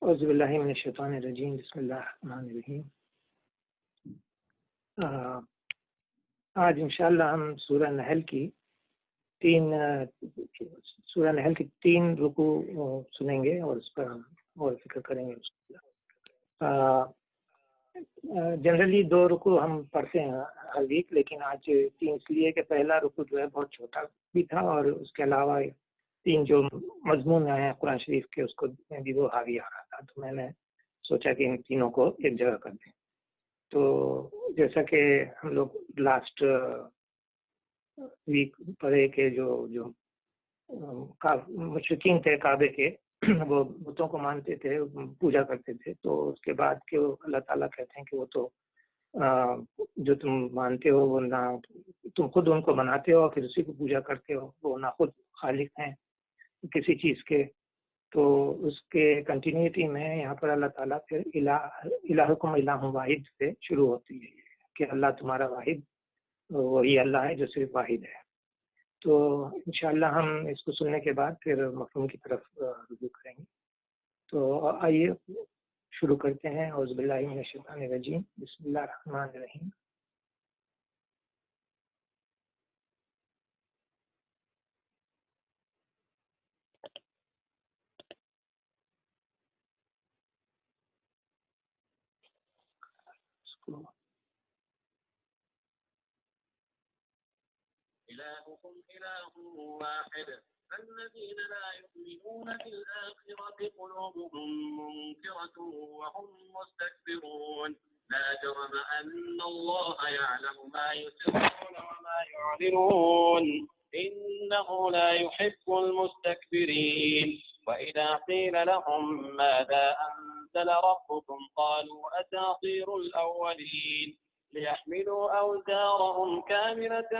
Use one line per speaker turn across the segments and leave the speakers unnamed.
اعوذ باللہ من الشیطان الرجیم، بسم اللہ الرحمن الرحیم۔ آج انشاءاللہ ہم سورہ نحل کی تین رکوع سنیں گے اور اس پر ہم اور فکر کریں گے۔ جنرلی 2 رکوع ہم پڑھتے ہیں ہر ویک، لیکن آج 3 اس لیے کہ پہلا رکوع جو ہے بہت چھوٹا بھی تھا، اور اس کے علاوہ 3 جو مضمون ہیں قرآن شریف کے اس کو بھی وہ حاوی آ رہا تھا، تو میں نے سوچا کہ ان تینوں کو ایک جگہ کر دیں۔ تو جیسا کہ ہم لوگ لاسٹ ویک پڑھے کہ جو مشرکین تھے کعبے کے، وہ بتوں کو مانتے تھے، پوجا کرتے تھے، تو اس کے بعد کہ اللہ تعالیٰ کہتے ہیں کہ وہ تو جو تم مانتے ہو وہ نہ تم خود ان کو بناتے ہو پھر اسی کو پوجا کرتے ہو، وہ نہ خود خالق ہیں کسی چیز کے۔ تو اس کے کنٹینیوٹی میں یہاں پر اللہ تعالیٰ پھر الہکم الہ واحد سے شروع ہوتی ہے کہ اللہ تمہارا واحد وہی اللہ ہے جو صرف واحد ہے۔ تو انشاءاللہ ہم اس کو سننے کے بعد پھر مفہوم کی طرف رجوع کریں گے۔ تو آئیے شروع کرتے ہیں۔ اعوذ باللہ من الشیطان الرجیم، بسم اللہ الرحمن الرحیم۔
إلهكم إله واحد فالذين لا يؤمنون بالآخرة قلوبهم منكرة وهم مستكبرون لا جرم أن الله يعلم ما يسرون وما يعلنون إنه لا يحب المستكبرين وإذا قيل لهم ماذا أنزل ربكم قالوا أساطير الأولين ليحملوا أوزارهم كاملة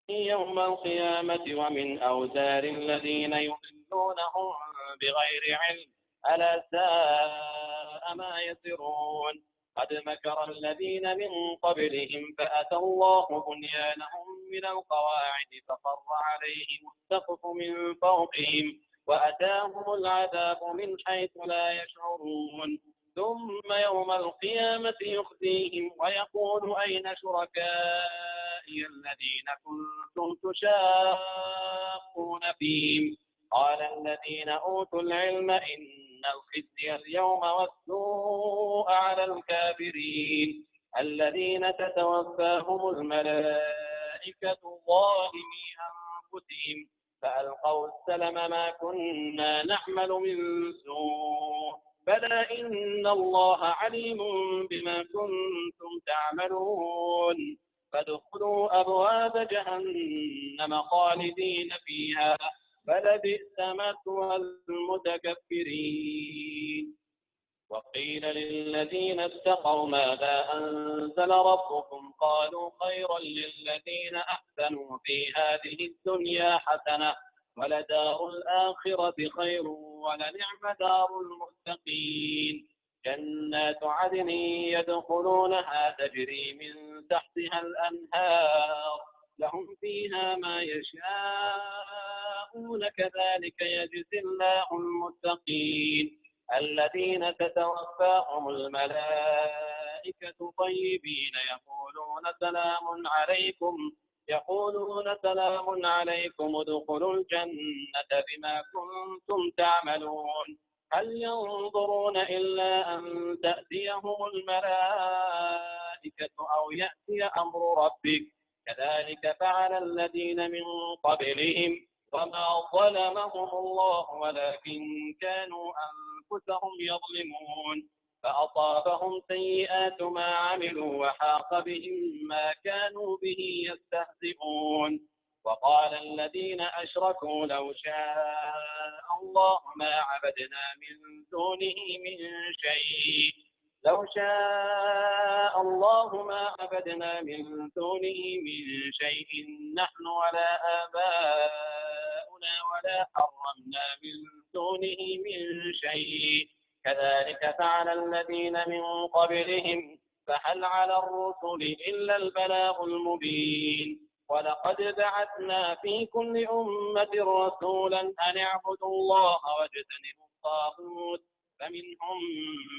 يوم القيامة ومن أوزار الذين يضلونهم بغير علم ألا ساء ما يزرون قد مكر الذين من قبلهم فأتى الله بنيانهم من القواعد فخر عليهم السقف من فوقهم وأتاهم العذاب من حيث لا يشعرون ثم يوم القيامة يخزيهم ويقول أين شركائي الذين كنتم تشاقون فيهم قال الذين أوتوا العلم إن الخزي اليوم والسوء على الكافرين الذين تتوفاهم الملائكة ظالمي أنفسهم فألقوا السلم ما كنا نعمل من سوء بلى إن الله عليم بما كنتم تعملون فادخلوا أبواب جهنم خالدين فيها فلبئس مثوى المتكبرين وقيل للذين اتقوا ماذا أنزل ربكم قالوا خيرا للذين أحسنوا في هذه الدنيا حسنة ولدار الآخرة خير ولنعم دار المتقين جنات عدن يدخلونها تجري من تحتها الأنهار لهم فيها ما يشاءون كذلك يجزي الله المتقين الذين تتوفاهم الملائكة طيبين يقولون سلام عليكم ادخلوا الجنة بما كنتم تعملون هل ينظرون إلا أن تأتيهم الملائكة أو يأتي أمر ربك كذلك فعل الذين من قبلهم وما ظلمهم الله ولكن كانوا أنفسهم يظلمون فأصابهم سيئات ما عملوا وحاق بهم ما كانوا به يستهزئون وقال الذين أشركوا لو شاء الله ما عبدنا من دونه من شيء نحن ولا آباؤنا ولا حرمنا من دونه من شيء كذلك فعل الذين من قبلهم فهل على الرسل إلا البلاغ المبين ولقد بعثنا في كل أمة رسولا أن اعبدوا الله واجتنبوا الطاغوت فمنهم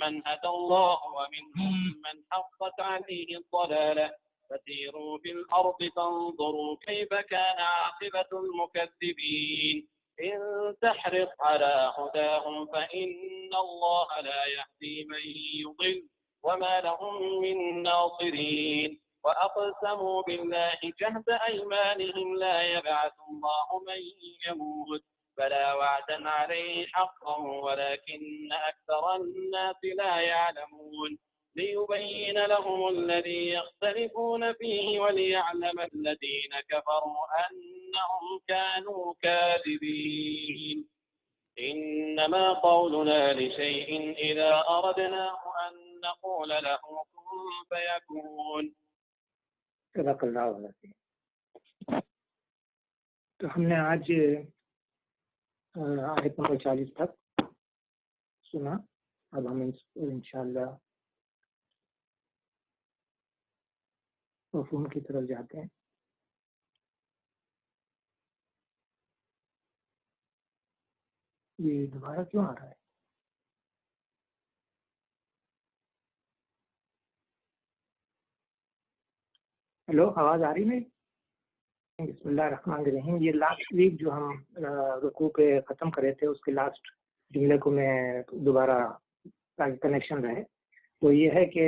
من هدى الله ومنهم من حقت عليه الضلالة فسيروا في الأرض فانظروا كيف كان عاقبة المكذبين إن تحرص على هداهم فإن الله لا يهدي من يضل وما لهم من ناصرين وأقسموا بالله جهد أيمانهم لا يبعث الله من يموت بلى وعدا عليه حقا ولكن أكثر الناس لا يعلمون ليبين لهم الذي يختلفون فيه وليعلم الذين كفروا أنهم كانوا كاذبين إنما قولنا لشيء إذا أردناه أن نقول له كن فيكون.
صدق اللہ العظیم. تو ہم نے آج آیت نمبر 40 تک سنا. اب ہم انشاءاللہ مفہوم کی طرف جاتے ہیں. یہ دوبارہ کیوں آ رہا ہے؟ ہیلو، آواز آ رہی نہیں؟ بسم اللہ الرحمن الرحیم. یہ لاسٹ ویک جو ہم رکوع پہ ختم کرے تھے اس کے لاسٹ جملے کو میں دوبارہ تاکہ کنیکشن رہے، تو یہ ہے کہ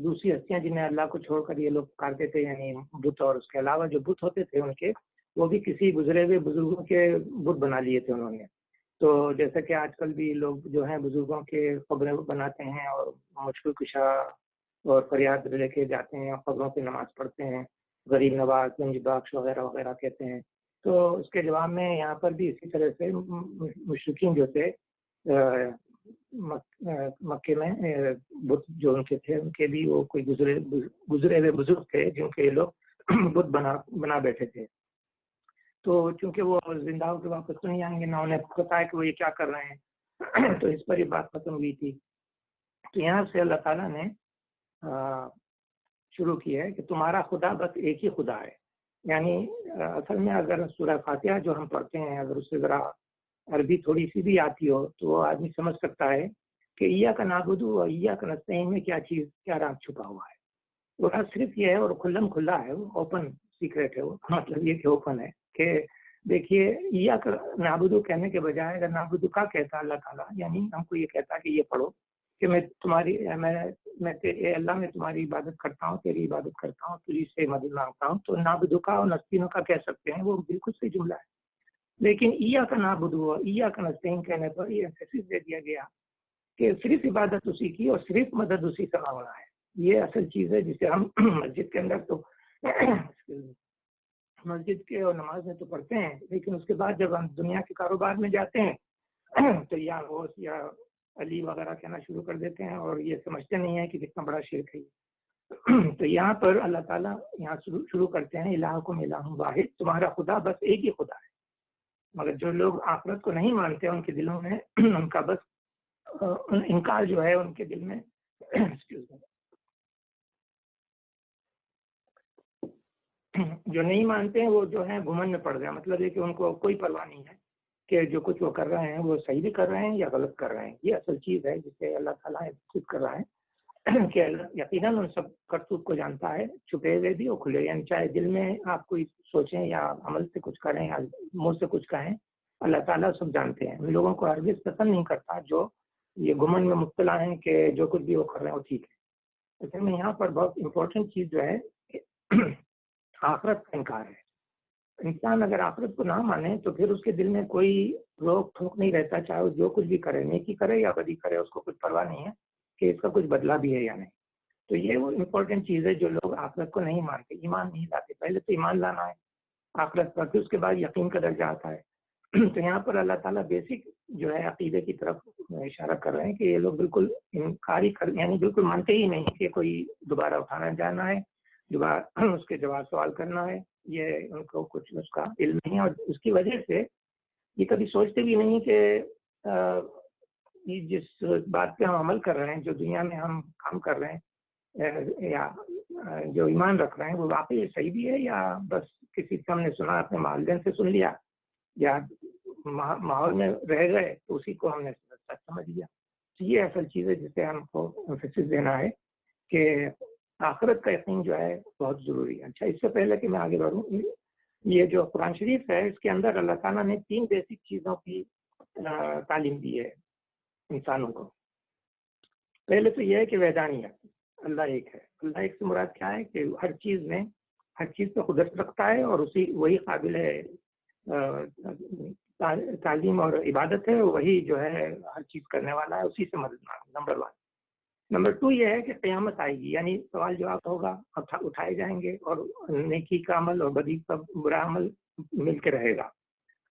دوسری ہستیاں جنہیں اللہ کو چھوڑ کر یہ لوگ پکارتے تھے، یعنی بت، اور اس کے علاوہ جو بت ہوتے تھے ان کے، وہ بھی کسی گزرے ہوئے بزرگوں کے بت بنا لیے تھے انہوں نے. تو جیسا کہ آج کل بھی لوگ جو ہیں بزرگوں کے قبریں بناتے ہیں اور مشکل کشا اور فریاد لے کے جاتے ہیں، قبروں پہ نماز پڑھتے ہیں، غریب نواز، گنج بخش وغیرہ وغیرہ کہتے ہیں. تو اس کے جواب میں یہاں پر بھی اسی طرح سے مشرکین جو تھے مکے میں بت جو ان کے تھے، ان کے بھی وہ کوئی گزرے ہوئے بزرگ تھے جن کے یہ لوگ بت بنا بیٹھے تھے. تو چونکہ وہ زندہ ہو کے واپس تو نہیں آئیں گے، نہ انہیں پتا ہے کہ وہ یہ کیا کر رہے ہیں، تو اس پر یہ بات ختم ہوئی تھی. تو یہاں سے اللہ تعالیٰ نے شروع کی ہے کہ تمہارا خدا بس ایک ہی خدا ہے. یعنی اصل میں اگر سورہ فاتحہ جو ہم پڑھتے ہیں اگر اس سے ذرا عربی تھوڑی سی بھی آتی ہو تو وہ آدمی سمجھ سکتا ہے کہ ایاک نعبد و ایاک نستعین میں کیا راز چھپا ہوا ہے. وہ راز صرف یہ ہے اور کھلا ہے، وہ اوپن سیکرٹ ہے. وہ مطلب یہ کہ اوپن ہے کہ دیکھیے ایاک نعبد کہنے کے بجائے اگر نعبد کا کہتا اللہ تعالیٰ، یعنی ہم کو یہ کہتا کہ یہ پڑھو کہ میں اللہ میں تمہاری عبادت کرتا ہوں، تیری عبادت کرتا ہوں، تجھ سے مدد مانگتا ہوں، تو نعبد کا اور نستعین کا کہہ سکتے ہیں، وہ بالکل صحیح جملہ ہے. لیکن ایاک نعبد و ایاک نستعین کہنے پر یہ ایمفیسس دے دیا گیا کہ صرف عبادت اسی کی اور صرف مدد اسی سے مانگنا ہے. یہ اصل چیز ہے جسے ہم مسجد کے اندر تو مسجد کے اور نماز میں تو پڑھتے ہیں، لیکن اس کے بعد جب ہم دنیا کے کاروبار میں جاتے ہیں تو یا غوث یا علی وغیرہ کہنا شروع کر دیتے ہیں اور یہ سمجھتے نہیں ہیں کہ کتنا بڑا شرک ہے. تو یہاں پر اللہ تعالیٰ یہاں شروع کرتے ہیں الہکم الہ واحد، تمہارا خدا بس ایک ہی خدا ہے. مگر جو لوگ آخرت کو نہیں مانتے ان کے دلوں میں ان کا بس انکار جو ہے ان کے دل میں جو نہیں مانتے ہیں وہ جو ہے گھمنڈ میں پڑ گیا. مطلب یہ کہ ان کو کوئی پرواہ نہیں ہے کہ جو کچھ وہ کر رہے ہیں وہ صحیح بھی کر رہے ہیں یا غلط کر رہے ہیں. یہ اصل چیز ہے جسے اللہ تعالیٰ خود کر رہا ہے کہ یقیناً ان سب کرتوت کو جانتا ہے، چھپے ہوئے بھی اور کھلے. یعنی چاہے دل میں آپ کوئی سوچیں یا عمل سے کچھ کریں یا منہ سے کچھ کہیں، اللہ تعالیٰ سب جانتے ہیں. ان لوگوں کو ہرگز پسند نہیں کرتا جو یہ گھمنڈ میں مبتلا ہیں کہ جو کچھ بھی وہ کر رہے ہیں وہ ٹھیک ہے. اصل میں یہاں پر بہت امپورٹنٹ چیز جو ہے آخرت کا انکار ہے. انسان اگر آخرت کو نہ مانے تو پھر اس کے دل میں کوئی روک ٹھوک نہیں رہتا، چاہے وہ جو کچھ بھی کرے، نیکی کرے یا بدی کرے، اس کو کچھ پرواہ نہیں ہے کہ اس کا کچھ بدلہ بھی ہے یا نہیں. تو یہ وہ امپورٹنٹ چیز ہے جو لوگ آخرت کو نہیں مانتے، ایمان نہیں لاتے. پہلے تو ایمان لانا ہے آخرت پر، پھر اس کے بعد یقین کا درجہ آتا ہے. تو یہاں پر اللہ تعالیٰ بیسک جو ہے عقیدے کی طرف اشارہ کر رہے ہیں کہ یہ لوگ بالکل انکاری یعنی بالکل مانتے ہی نہیں کہ کوئی دوبارہ اٹھانا جانا ہے، دوبارہ اس کے جواب سوال کرنا ہے. یہ ان کو کچھ اس کا علم نہیں ہے اور اس کی وجہ سے یہ کبھی سوچتے بھی نہیں کہ جس بات پہ ہم عمل کر رہے ہیں، جو دنیا میں ہم کام کر رہے ہیں یا جو ایمان رکھ رہے ہیں، وہ واقعی صحیح بھی ہے یا بس کسی سے ہم نے سنا، اپنے والدین سے سن لیا یا ماحول میں رہ گئے تو اسی کو ہم نے سچ سمجھ لیا. یہ اصل چیز ہے جسے ہم کو ایمفیسس دینا ہے کہ آخرت کا یقین جو ہے بہت ضروری ہے۔ اچھا، اس سے پہلے کہ میں آگے بڑھوں، یہ جو قرآن شریف ہے اس کے اندر اللہ تعالیٰ نے 3 بیسک چیزوں کی تعلیم دی ہے انسانوں کو۔ پہلے تو یہ ہے کہ وحدانیت، اللہ ایک ہے۔ اللہ ایک سے مراد کیا ہے کہ ہر چیز پہ قدرت رکھتا ہے اور وہی قابل ہے تعلیم اور عبادت ہے، وہی جو ہے ہر چیز کرنے والا ہے، اسی سے مدد مانگو، نمبر 1۔ نمبر 2 یہ ہے کہ قیامت آئے گی، یعنی سوال جواب ہوگا، اٹھائے جائیں گے اور نیکی کا عمل اور بدی کا برا عمل مل کے رہے گا۔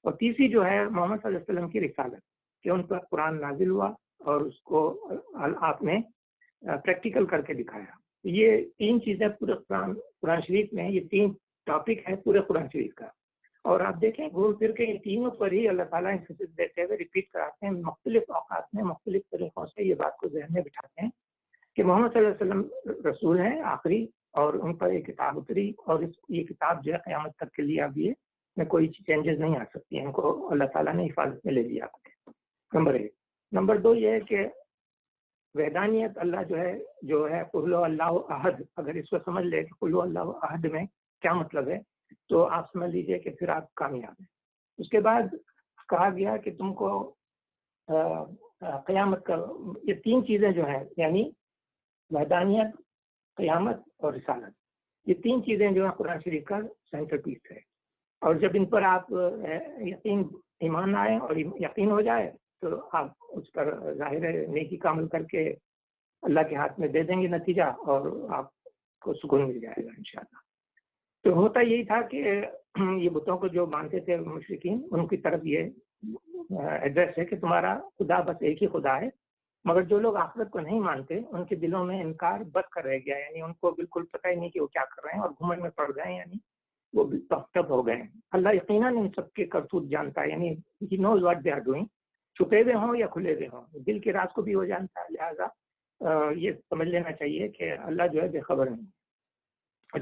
اور تیسری جو ہے محمد صلی اللہ علیہ وسلم کی رسالت، کہ ان پر قرآن نازل ہوا اور اس کو آپ نے پریکٹیکل کر کے دکھایا۔ یہ 3 چیزیں پورے قرآن شریف میں، یہ 3 ٹاپک ہے پورے قرآن شریف کا۔ اور آپ دیکھیں گھوم پھر کے ان تینوں پر ہی اللہ تعالیٰ انفسس دیتے ہوئے ریپیٹ کراتے ہیں، مختلف اوقات میں مختلف طریقوں سے یہ بات کو ذہن میں بٹھاتے ہیں کہ محمد صلی اللہ علیہ وسلم رسول ہیں آخری، اور ان پر ایک کتاب اتری، اور یہ کتاب جو ہے قیامت تک کے لیے اب یہ میں کوئی چینجز نہیں آ سکتی ہیں، ان کو اللہ تعالیٰ نے حفاظت میں لے لیا۔ نمبر 1۔ نمبر 2 یہ ہے کہ وحدانیت، اللہ جو ہے قل هو اللہ احد، اگر اس کو سمجھ لے کہ قل هو اللہ احد میں کیا مطلب ہے تو آپ سمجھ لیجئے کہ پھر آپ کامیاب ہیں۔ اس کے بعد کہا گیا کہ تم کو قیامت کا، یہ 3 چیزیں جو ہیں یعنی وحدانیت، قیامت اور رسالت، یہ 3 چیزیں جو ہیں قرآن شریف کا سینٹر پیس ہے۔ اور جب ان پر آپ ایمان آئے اور یقین ہو جائے تو آپ اس پر ظاہر نیکی کا عمل کر کے اللہ کے ہاتھ میں دے دیں گے نتیجہ، اور آپ کو سکون مل جائے گا انشاءاللہ۔ تو ہوتا یہی تھا کہ یہ بتوں کو جو مانتے تھے مشرکین، ان کی طرف یہ ایڈریس ہے کہ تمہارا خدا بس ایک ہی خدا ہے، مگر جو لوگ آخرت کو نہیں مانتے ان کے دلوں میں انکار بس کر رہ گیا، یعنی ان کو بالکل پتہ ہی نہیں کہ وہ کیا کر رہے ہیں، اور گھمنڈ میں پڑ گئے، یعنی وہ پختب ہو گئے ہیں۔ اللہ یقیناً ان سب کے کرتوت جانتا ہے، یعنی he knows what they are doing, چھپے ہوئے ہوں یا کھلے ہوئے ہوں، دل کے راز کو بھی وہ جانتا ہے، لہٰذا یہ سمجھ لینا چاہیے کہ اللہ جو ہے بے خبر نہیں۔ اور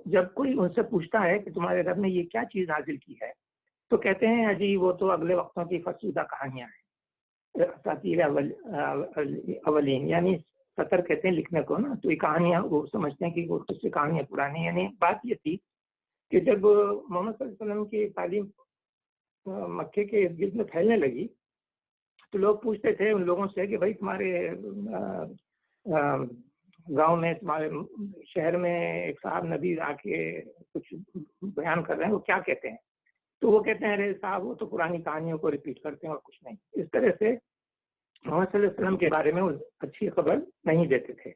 جب کوئی ان سے پوچھتا ہے کہ تمہارے رب نے یہ کیا چیز نازل کی ہے تو کہتے ہیں جی وہ تو اگلے وقتوں کی فرسودہ کہانیاں ہیں، اساطیر اولین، یعنی سطر کہتے ہیں لکھنے کو نا، تو یہ کہانیاں وہ سمجھتے ہیں کہ وہ کچھ سے کہانیاں پرانی، یعنی بات یہ تھی کہ جب محمد صلی اللہ علیہ وسلم کی تعلیم مکے کے ارد گرد میں پھیلنے لگی تو لوگ پوچھتے تھے ان لوگوں سے کہ بھائی تمہارے گاؤں میں، تمہارے شہر میں ایک صاحب نبی آ کے کچھ بیان کر رہے ہیں، وہ کیا کہتے ہیں؟ تو وہ کہتے ہیں ارے صاحب وہ تو پرانی کہانیوں کو ریپیٹ کرتے ہیں اور کچھ نہیں۔ اس طرح سے محمد صلی اللہ علیہ وسلم کے بارے میں وہ اچھی خبر نہیں دیتے تھے،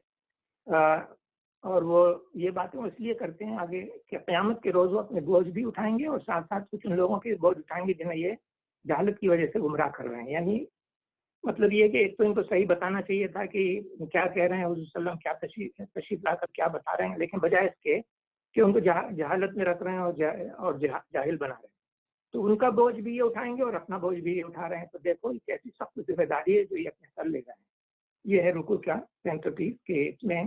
اور وہ یہ باتیں اس لیے کرتے ہیں آگے کہ قیامت کے روز وہ اپنے بوجھ بھی اٹھائیں گے اور ساتھ ساتھ کچھ ان لوگوں کے بوجھ اٹھائیں گے جنہیں یہ جہالت کی وجہ سے گمراہ کر رہے ہیں۔ یعنی مطلب یہ کہ ایک تو ان کو صحیح بتانا چاہیے تھا کہ کیا کہہ رہے ہیں حضور صلی اللہ علیہ وسلم، کیا تشریف لا کر کیا بتا رہے ہیں، لیکن بجائے اس کے کہ ان کو جہالت میں رکھ رہے ہیں اور جاہل بنا رہے ہیں، تو ان کا بوجھ بھی یہ اٹھائیں گے اور اپنا بوجھ بھی یہ اٹھا رہے ہیں۔ تو دیکھو یہ کیسی سخت ذمہ داری ہے جو یہ اپنے سر لے گئے ہیں۔ یہ ہے رکوع کا سینٹر پیس کہ اس میں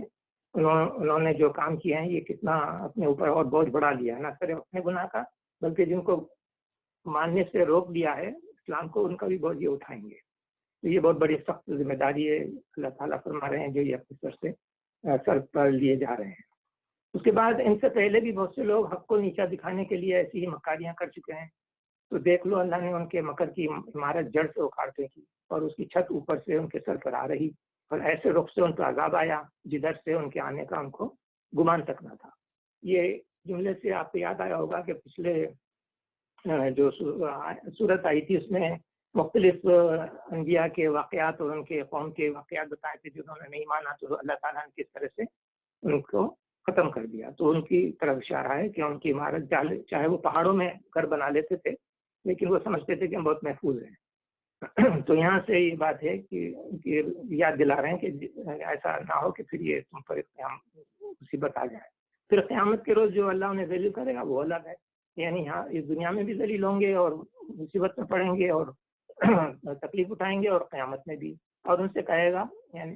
انہوں نے جو کام کیا ہے یہ کتنا اپنے اوپر اور بوجھ بڑھا لیا ہے، نہ صرف اپنے گناہ کا بلکہ جن کو ماننے سے روک دیا ہے اسلام کو، ان کا بھی بوجھ یہ اٹھائیں گے۔ تو یہ بہت بڑی سخت ذمہ داری ہے اللہ تعالیٰ فرما رہے ہیں جو یہ اپنے سر پر لیے جا رہے ہیں۔ اس کے بعد ان سے پہلے بھی بہت سے لوگ حق کو نیچا دکھانے کے لیے ایسی ہی مکاریاں کر چکے ہیں، تو دیکھ لو اللہ نے ان کے مکر کی عمارت جڑ سے اکھاڑ پھینکی اور اس کی چھت اوپر سے ان کے سر پر آ رہی، اور ایسے رخ سے ان پر عذاب آیا جدھر سے ان کے آنے کا ان کو گمان تک نہ تھا۔ یہ جملے سے آپ کو یاد آیا ہوگا کہ پچھلے جو صورت آئی تھی اس میں مختلف انبیاء کے واقعات اور ان کے قوم کے واقعات بتائے تھے، جنہوں نے نہیں مانا تو اللہ تعالیٰ نے کس طرح سے ان کو ختم کر دیا۔ تو ان کی طرف اشارہ ہے کہ ان کی عمارت چاہے وہ پہاڑوں میں گھر بنا لیتے تھے لیکن وہ سمجھتے تھے کہ ہم بہت محفوظ ہیں۔ تو یہاں سے یہ بات ہے کہ یاد دلا رہے ہیں کہ ایسا نہ ہو کہ پھر یہ تم پر مصیبت آ جائے۔ پھر قیامت کے روز جو اللہ انہیں ذلیل کرے گا وہ الگ ہے، یعنی ہاں اس دنیا میں بھی ذلیل ہوں گے اور مصیبت میں پڑیں گے اور تکلیف اٹھائیں گے، اور قیامت میں بھی۔ اور ان سے کہے گا یعنی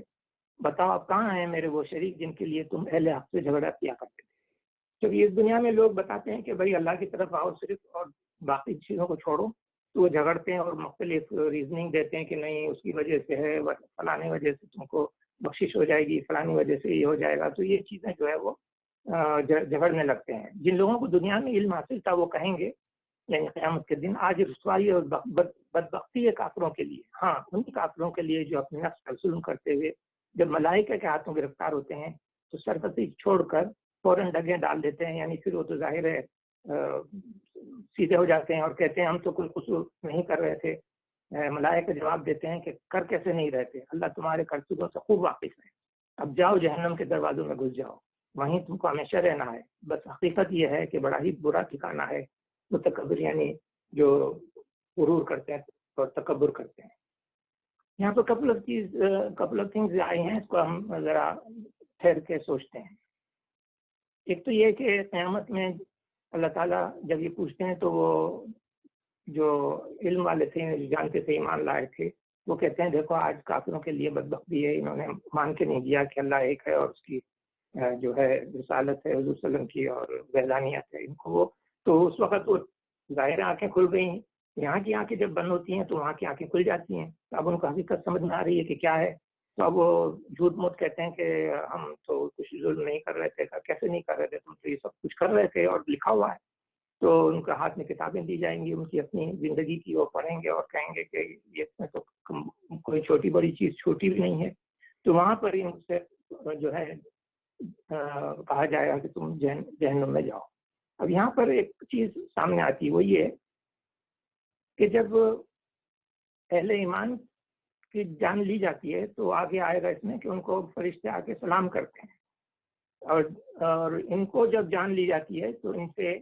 بتاؤ اب کہاں ہیں میرے وہ شریک جن کے لیے تم اہل حق سے جھگڑا کیا کرتے تھے؟ جب اس دنیا میں لوگ بتاتے ہیں کہ بھائی اللہ کی طرف آؤ صرف اور باقی چیزوں کو چھوڑو، تو وہ جھگڑتے ہیں اور مختلف ریزننگ دیتے ہیں کہ نہیں اس کی وجہ سے ہے، فلانے وجہ سے تم کو بخشش ہو جائے گی، فلانی وجہ سے یہ ہو جائے گا. تو یہ چیزیں جو ہے وہ جھگڑنے لگتے ہیں. جن لوگوں کو دنیا میں علم حاصل تھا وہ کہیں گے یعنی قیامت کے دن آج رسوائی اور بدبختی ہے کافروں کے لیے. ہاں ان کافروں کے لیے جو اپنے نفس کا ظلم کرتے ہوئے جب ملائکہ کے ہاتھوں گرفتار ہوتے ہیں تو سرپتی چھوڑ کر فوراً ڈگیں ڈال دیتے ہیں. یعنی پھر وہ تو ظاہر ہے سیدھے ہو جاتے ہیں اور کہتے ہیں ہم تو کوئی قصور نہیں کر رہے تھے. ملائکہ جواب دیتے ہیں کہ کر کیسے نہیں رہتے، اللہ تمہارے کرتوتوں سے خوب واقف ہے. اب جاؤ جہنم کے دروازوں میں گھس جاؤ، وہیں تم کو ہمیشہ رہنا ہے. بس حقیقت یہ ہے کہ بڑا ہی برا ٹھکانہ ہے متکبر یعنی جو غرور کرتے ہیں اور تکبر کرتے ہیں. یہاں پر کپل آف تھنگز آئی ہیں، اس کو ہم ذرا ٹھہر کے سوچتے ہیں. ایک تو یہ کہ قیامت میں اللہ تعالیٰ جب یہ پوچھتے ہیں تو وہ جو علم والے تھے جو جانتے تھے ایمان لائے تھے وہ کہتے ہیں دیکھو آج کافروں کے لیے بدبختی ہے، انہوں نے مان کے نہیں دیا کہ اللہ ایک ہے اور اس کی جو ہے رسالت ہے حضور صلی اللہ علیہ وسلم کی اور وحدانیت ہے ان کو. وہ تو اس وقت وہ ظاہر آنکھیں کھل گئی ہیں. یہاں کی آنکھیں جب بند ہوتی ہیں تو وہاں کی آنکھیں کھل جاتی ہیں. اب ان کو حقیقت سمجھ میں آ رہی ہے کہ کیا ہے. تو اب وہ جھوٹ موٹ کہتے ہیں کہ ہم تو کچھ ظلم نہیں کر رہے تھے. کیسے نہیں کر رہے تھے، تم تو یہ سب کچھ کر رہے تھے اور لکھا ہوا ہے. تو ان کے ہاتھ میں کتابیں دی جائیں گی ان کی اپنی زندگی کی، وہ پڑھیں گے اور کہیں گے کہ یہ میں تو کوئی چھوٹی بڑی چیز چھوٹی بھی نہیں ہے. تو وہاں پر ان سے جو ہے کہا جائے گا کہ تم جہنم میں جاؤ. اب یہاں پر ایک چیز سامنے آتی وہ یہ کہ جب اہل ایمان کی جان لی جاتی ہے تو آگے آئے گا اس میں کہ ان کو فرشتے آ کے سلام کرتے ہیں اور ان کو جب جان لی جاتی ہے تو ان سے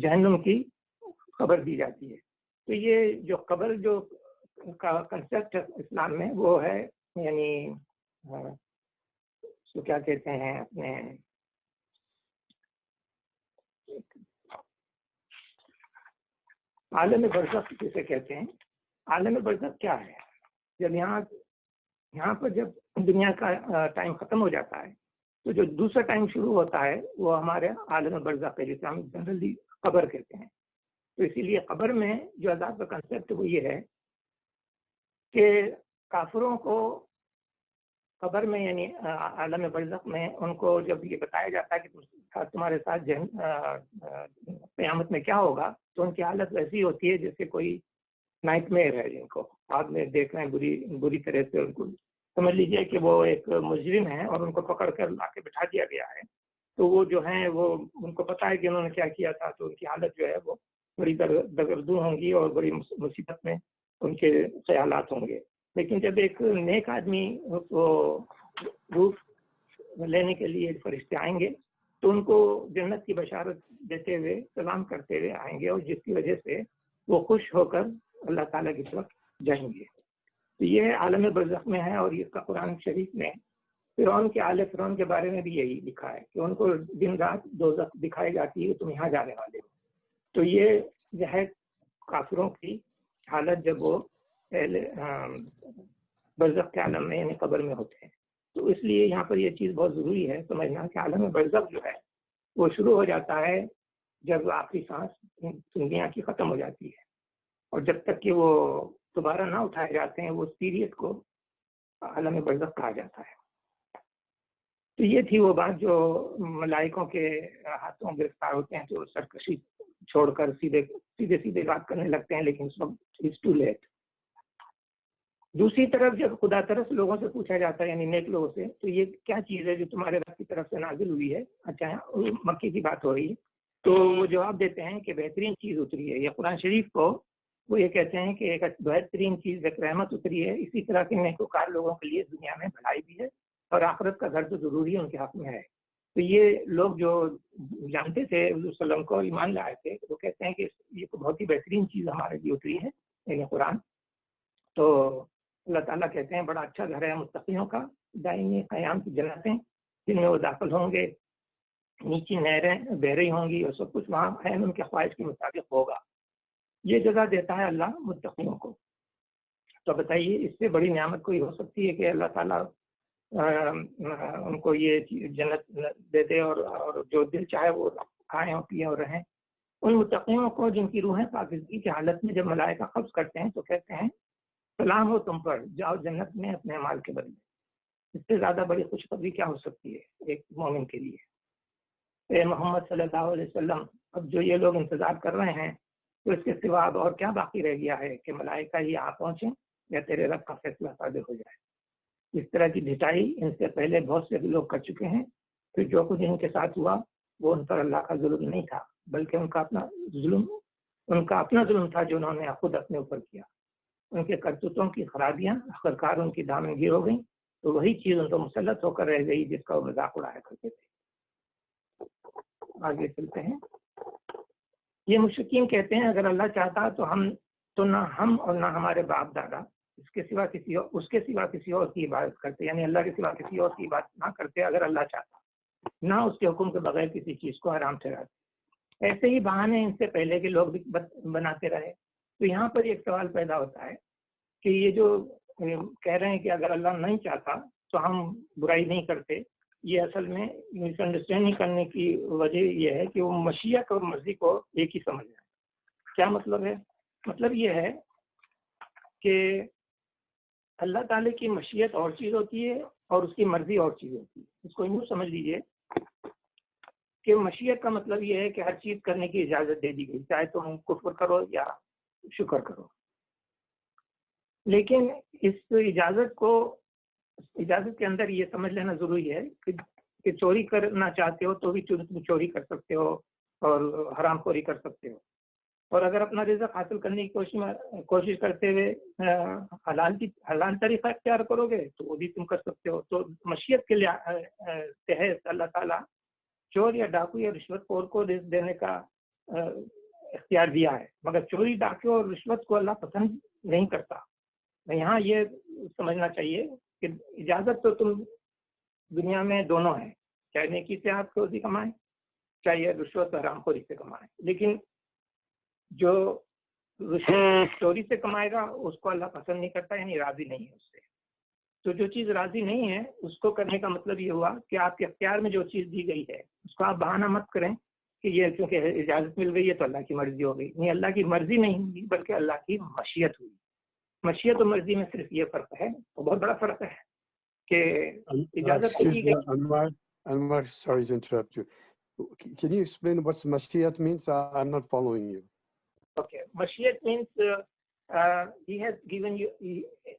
جہنم کی خبر دی جاتی ہے. تو یہ جو قبر جو کا کنسیپٹ ہے اسلام میں وہ ہے یعنی تو کیا کہتے ہیں اپنے عالم برزخ جسے کہتے ہیں. عالم برزخ کیا ہے؟ جب یہاں پر جب دنیا کا ٹائم ختم ہو جاتا ہے تو جو دوسرا ٹائم شروع ہوتا ہے وہ ہمارے عالم برزخ ہے جسے ہم جنرلی قبر کہتے ہیں. تو اسی لیے قبر میں جو عذاب کا کنسیپٹ وہ یہ ہے کہ کافروں کو قبر میں یعنی عالم برزخ میں ان کو جب یہ بتایا جاتا ہے کہ تمہارے ساتھ قیامت میں کیا ہوگا تو ان کی حالت ویسی ہوتی ہے جیسے کوئی نائٹ میئر ہے جن کو آپ میں دیکھ رہے ہیں بری طرح سے. ان کو سمجھ لیجئے کہ وہ ایک مجرم ہے اور ان کو پکڑ کر لا کے بٹھا دیا گیا ہے. تو وہ جو ہیں وہ ان کو پتہ ہے کہ انہوں نے کیا کیا تھا تو ان کی حالت جو ہے وہ بڑی دگردوں ہوں گی اور بڑی مصیبت میں ان کے خیالات ہوں گے. لیکن جب ایک نیک آدمی کو روح لینے کے لیے فرشتے آئیں گے تو ان کو جنت کی بشارت دیتے ہوئے سلام کرتے ہوئے آئیں گے اور جس کی وجہ سے وہ خوش ہو کر اللہ تعالیٰ کی طرف جائیں گے. تو یہ عالم برزخ میں ہے اور اس کا قرآن شریف میں فرعون کے آل فرعون کے بارے میں بھی یہی لکھا ہے کہ ان کو دن رات دوزخ دکھائی جاتی ہے تم یہاں جانے والے ہو. تو یہ جو ہے کافروں کی حالت جب وہ برزخ کے عالم میں یعنی قبر میں ہوتے ہیں. تو اس لیے یہاں پر یہ چیز بہت ضروری ہے سمجھنا کہ عالم برزخ جو ہے وہ شروع ہو جاتا ہے جب آخری سانس دنیا کی ختم ہو جاتی ہے اور جب تک کہ وہ دوبارہ نہ اٹھائے جاتے ہیں وہ پیریڈ کو عالم برزخ کہا جاتا ہے. تو یہ تھی وہ بات جو ملائکوں کے ہاتھوں گرفتار ہوتے ہیں تو سرکشی چھوڑ کر سیدھے بات کرنے لگتے ہیں لیکن اس وقت اٹس ٹو لیٹ. دوسری طرف جب خدا طرف لوگوں سے پوچھا جاتا ہے یعنی نیک لوگوں سے تو یہ کیا چیز ہے جو تمہارے رب کی طرف سے نازل ہوئی ہے. اچھا مکی کی بات ہو رہی ہے تو وہ جواب دیتے ہیں کہ بہترین چیز اتری ہے. یہ قرآن شریف کو وہ یہ کہتے ہیں کہ ایک بہترین چیز ایک رحمت اتری ہے. اسی طرح کے نیکوکار لوگوں کے لیے دنیا میں بھلائی بھی ہے اور آخرت کا گھر تو ضروری ہے ان کے حق میں ہے. تو یہ لوگ جو جانتے تھے حضور صلی اللہ علیہ وسلم کو ایمان لائے تھے وہ کہتے ہیں کہ یہ بہت ہی بہترین چیز ہمارے لیے اتری ہے یعنی قرآن. تو اللہ تعالیٰ کہتے ہیں بڑا اچھا گھر ہے متقیوں کا، دائمی قیام کی جنتیں جن میں وہ داخل ہوں گے، نیچی نہریں بہ رہی ہوں گی اور سب کچھ وہاں ہے ان کے خواہش کے مطابق ہوگا. یہ جگہ دیتا ہے اللہ متقیوں کو. تو بتائیے اس سے بڑی نعمت کوئی ہو سکتی ہے کہ اللہ تعالیٰ ان کو یہ جنت دے دے اور جو دل چاہے وہ کھائیں اور پئیں اور رہیں. ان متقیوں کو جن کی روحیں پاکیزگی کی حالت میں جب ملائکہ قبض کرتے ہیں تو کہتے ہیں سلام ہو تم پر، جاؤ جنت میں اپنے اعمال کے بدلے۔ اس سے زیادہ بڑی خوشخبری کیا ہو سکتی ہے ایک مومن کے لیے؟ اے محمد صلی اللہ علیہ وسلم، اب جو یہ لوگ انتظار کر رہے ہیں تو اس کے سوا اب اور کیا باقی رہ گیا ہے کہ ملائکہ ہی آ پہنچیں یا تیرے رب کا فیصلہ صادر ہو جائے۔ اس طرح کی ڈٹائی ان سے پہلے بہت سے لوگ کر چکے ہیں، پھر جو کچھ ان کے ساتھ ہوا وہ ان پر اللہ کا ظلم نہیں تھا، بلکہ ان کا اپنا ظلم تھا جو انہوں نے خود اپنے اوپر کیا۔ ان کے کرتوتوں کی خرابیاں آخرکار ان کی دامنگیر ہو گئیں، تو وہی چیز ان کو مسلط ہو کر رہ گئی جس کا وہ مذاق اڑایا کرتے تھے۔ آگے چلتے ہیں۔ یہ مشرکین کہتے ہیں اگر اللہ چاہتا تو نہ ہم اور نہ ہمارے باپ دادا اس کے سوا کسی اور کی عبادت کرتے، یعنی اللہ کے سوا کسی اور کی عبادت نہ کرتے اگر اللہ چاہتا، نہ اس کے حکم کے بغیر کسی چیز کو حرام ٹھہراتے۔ ایسے ہی بہانے ان سے پہلے کے لوگ بھی بناتے رہے۔ تو یہاں پر ایک سوال پیدا ہوتا ہے کہ یہ جو کہہ رہے ہیں کہ اگر اللہ نہیں چاہتا تو ہم برائی نہیں کرتے، یہ اصل میں مس انڈرسٹینڈنگ کرنے کی وجہ یہ ہے کہ وہ مشیت اور مرضی کو ایک ہی سمجھ رہے ہیں۔ کیا مطلب ہے؟ مطلب یہ ہے کہ اللہ تعالیٰ کی مشیت اور چیز ہوتی ہے اور اس کی مرضی اور چیز ہوتی ہے۔ اس کو یوں سمجھ لیجئے کہ مشیت کا مطلب یہ ہے کہ ہر چیز کرنے کی اجازت دے دی گئی، چاہے تم کفر کرو یا شکر کرو۔ لیکن اس اجازت کے اندر یہ سمجھ لینا ضروری ہے کہ چوری کرنا چاہتے ہو تو بھی تم چوری کر سکتے ہو اور حرام خوری کر سکتے ہو، اور اگر اپنا رزق حاصل کرنے کی کوشش کرتے ہوئے حلال طریقہ اختیار کرو گے تو وہ بھی تم کر سکتے ہو۔ تو مشیت کے تحت اللہ تعالیٰ چور یا ڈاکو یا رشوت خور کو رزق دینے کا اختیار دیا ہے، مگر چوری ڈاکو اور رشوت کو اللہ پسند نہیں کرتا۔ یہاں یہ سمجھنا چاہیے کہ اجازت تو تم دنیا میں دونوں ہے، چاہے نیکی سے آپ روزی کمائیں چاہے رشوت حرام خوری سے کمائیں، لیکن جو رشوت چوری سے کمائے گا اس کو اللہ پسند نہیں کرتا، یعنی راضی نہیں ہے اس سے۔ تو جو چیز راضی نہیں ہے اس کو کرنے کا مطلب یہ ہوا کہ آپ کے اختیار میں جو چیز دی گئی ہے اس کو آپ بہانہ مت کریں کہ یہ کیونکہ اجازت مل گئی ہے تو اللہ کی مرضی ہو گئی۔ نہیں، اللہ کی مرضی نہیں ہوگی بلکہ اللہ کی مشیت ہوئی۔ مشیت اور مرضی میں صرف یہ فرق ہے، اور بہت بڑا فرق ہے کہ اجازت دی گئی۔
Anwar, sorry to interrupt you. Can you explain what mashiyat means? I'm not following you.
Okay, mashiyat means he has given you,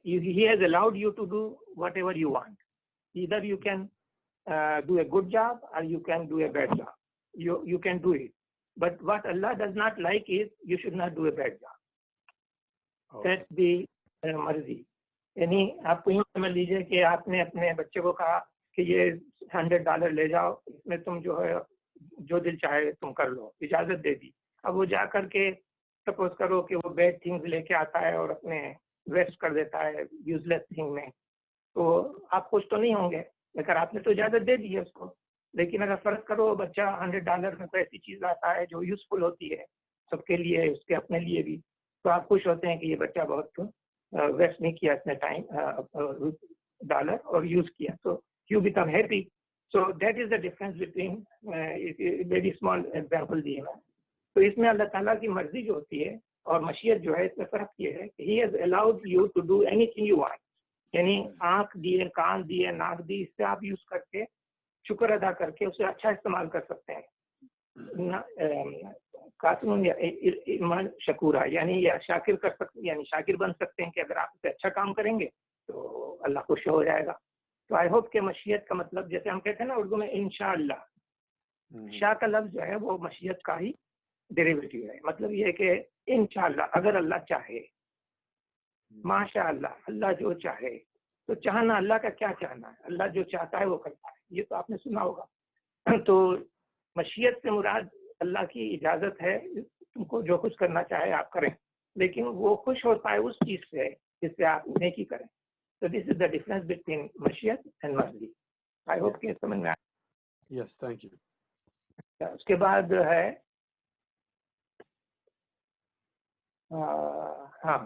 he has allowed you to do whatever you want. Either you can do a good job or you can do a bad job. You can do it. But what Allah does not like is you should not do a bad job. Okay. That's the مرضی۔ یعنی آپ کو یوں سمجھ لیجیے کہ آپ نے اپنے بچے کو کہا کہ یہ $100 لے جاؤ، اس میں تم جو ہے جو دل چاہے تم کر لو، اجازت دے دی۔ اب وہ جا کر کے سپوز کرو کہ وہ بیڈ تھنگز لے کے آتا ہے اور اپنے ویسٹ کر دیتا ہے یوز لیس تھنگ میں، تو آپ خوش تو نہیں ہوں گے، لیکن آپ نے تو اجازت دے دی ہے اس کو۔ لیکن اگر فرض کرو بچہ $100 میں کوئی ایسی چیز لاتا ہے جو یوزفل ہوتی ہے سب کے لیے، اس کے اپنے لیے بھی، تو آپ خوش ہوتے ہیں کہ یہ بچہ بہت ویسٹ نہیں کیا اتنے ٹائم ڈالر اور یوز کیا، تو you become happy. So that is the difference between, very small example دی ہے۔ تو اس میں اللہ تعالیٰ کی مرضی جو ہوتی ہے اور مشیت جو ہے اس میں فرق یہ ہے کہ he has allowed you to do anything you want, یعنی آنکھ دیے، کان دیے، ناک دی، اس سے آپ یوز کر کے شکر ادا کر کے اسے اچھا استعمال کر سکتے ہیں۔ قاسم یا ایمان شکورا، یعنی یا شاکر کر سکتے، یعنی شاکر بن سکتے ہیں کہ اگر آپ اسے اچھا کام کریں گے تو اللہ خوش ہو جائے گا۔ تو آئی ہوپ کہ مشیت کا مطلب جیسے ہم کہتے ہیں نا اردو میں انشاءاللہ، شاہ کا لفظ جو ہے وہ مشیت کا ہی ڈیریویٹو ہے، مطلب یہ ہے کہ انشاءاللہ اگر اللہ چاہے، ماشاء اللہ اللہ جو چاہے۔ تو چاہنا اللہ کا کیا چاہنا ہے؟ اللہ جو چاہتا ہے وہ کرتا ہے، یہ تو آپ نے سنا ہوگا۔ تو مشیت سے مراد اللہ کی اجازت ہے، تم کو جو کچھ کرنا چاہے آپ کریں، لیکن وہ خوش ہوتا ہے اس چیز سے جس سے آپ نیکی کریں۔ تو دس از دا ڈفرنس بٹوین مشیت اینڈ مرضی۔ آئی ہوپ کہ سمجھ میں آئے۔
Yes, thank you.
اس کے بعد ہے ہاں،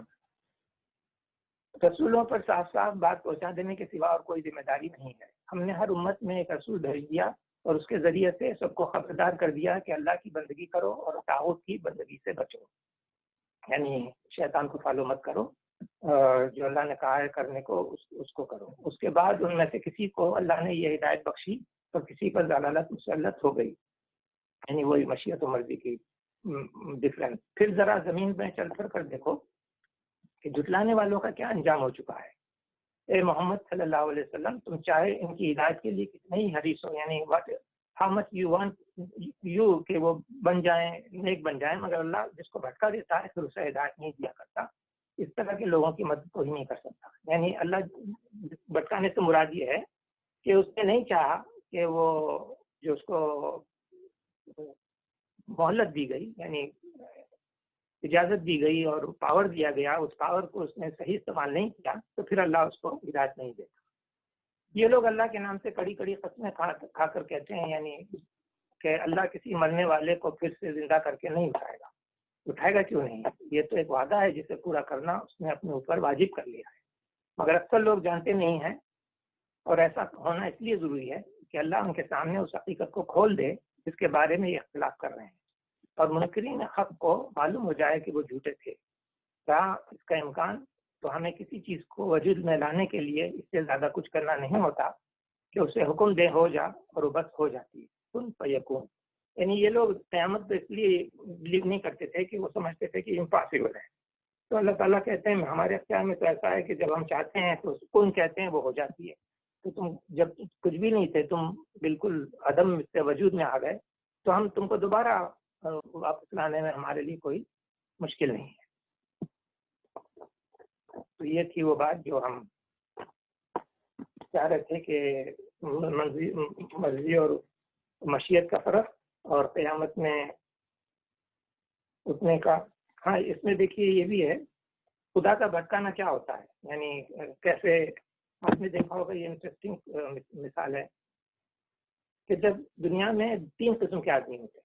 رسولوں پر صاف صاف بات پہنچا دینے کے سوا اور کوئی ذمہ داری نہیں ہے۔ ہم نے ہر امت میں ایک رسول بھیج دیا اور اس کے ذریعے سے سب کو خبردار کر دیا کہ اللہ کی بندگی کرو اور طاغوت کی بندگی سے بچو، یعنی شیطان کو فالو مت کرو، جو اللہ نے کہا ہے کرنے کو اس کو کرو۔ اس کے بعد ان میں سے کسی کو اللہ نے یہ ہدایت بخشی اور کسی پر ضلالت مسلط ہو گئی، یعنی وہی مشیت و مرضی کی ڈفرینس۔ پھر ذرا زمین میں چل کر دیکھو کہ جھٹلانے والوں کا کیا انجام ہو چکا ہے۔ اے محمد صلی اللہ علیہ وسلم، تم چاہے ان کی ہدایت کے لیے کتنے ہی حریص ہو، یعنی how much you want you کہ وہ بن جائیں، نیک بن جائیں، مگر اللہ جس کو بھٹکا دیتا ہے پھر اسے ہدایت نہیں دیا کرتا۔ اس طرح کے لوگوں کی مدد کوئی نہیں کر سکتا۔ یعنی اللہ بھٹکانے سے مراد یہ ہے کہ اس نے نہیں چاہا کہ وہ جو اس کو مہلت دی گئی، یعنی اجازت دی گئی اور پاور دیا گیا، اس پاور کو اس نے صحیح استعمال نہیں کیا تو پھر اللہ اس کو ہدایت نہیں دیتا۔ یہ لوگ اللہ کے نام سے کڑی کڑی قسمیں کھا کر کہتے ہیں، یعنی کہ اللہ کسی مرنے والے کو پھر سے زندہ کر کے نہیں اٹھائے گا کیوں نہیں؟ یہ تو ایک وعدہ ہے جسے پورا کرنا اس نے اپنے اوپر واجب کر لیا ہے، مگر اکثر لوگ جانتے نہیں ہیں، اور ایسا ہونا اس لیے ضروری ہے کہ اللہ ان کے سامنے اس حقیقت کو کھول دے جس کے بارے میں یہ اختلاف کر رہے ہیں، اور منکرین حق کو معلوم ہو جائے کہ وہ جھوٹے تھے۔ کیا اس کا امکان؟ تو ہمیں کسی چیز کو وجود میں لانے کے لیے اس سے زیادہ کچھ کرنا نہیں ہوتا کہ اسے حکم دے ہو جا اور وہ بس ہو جاتی ہے، کن فیکون۔ یعنی یہ لوگ قیامت پہ اس لیے بلیو نہیں کرتے تھے کہ وہ سمجھتے تھے کہ امپاسبل ہے، تو اللہ تعالیٰ کہتے ہیں ہمارے اختیار میں تو ایسا ہے کہ جب ہم چاہتے ہیں تو کن کہتے ہیں وہ ہو جاتی ہے۔ تو تم جب کچھ بھی نہیں تھے، تم بالکل عدم سے وجود میں آ گئے، تو ہم تم کو دوبارہ واپس لانے میں ہمارے لیے کوئی مشکل نہیں ہے۔ تو یہ تھی وہ بات جو ہم چاہ رہے تھے کہ مرضی اور مشیت کا فرق اور قیامت میں اٹھنے کا۔ ہاں، اس میں دیکھیے یہ بھی ہے خدا کا بھٹکانا کیا ہوتا ہے، یعنی کیسے آپ نے دیکھا ہوگا، یہ انٹرسٹنگ مثال ہے کہ جب دنیا میں 3 قسم کے آدمی ہوتے ہیں،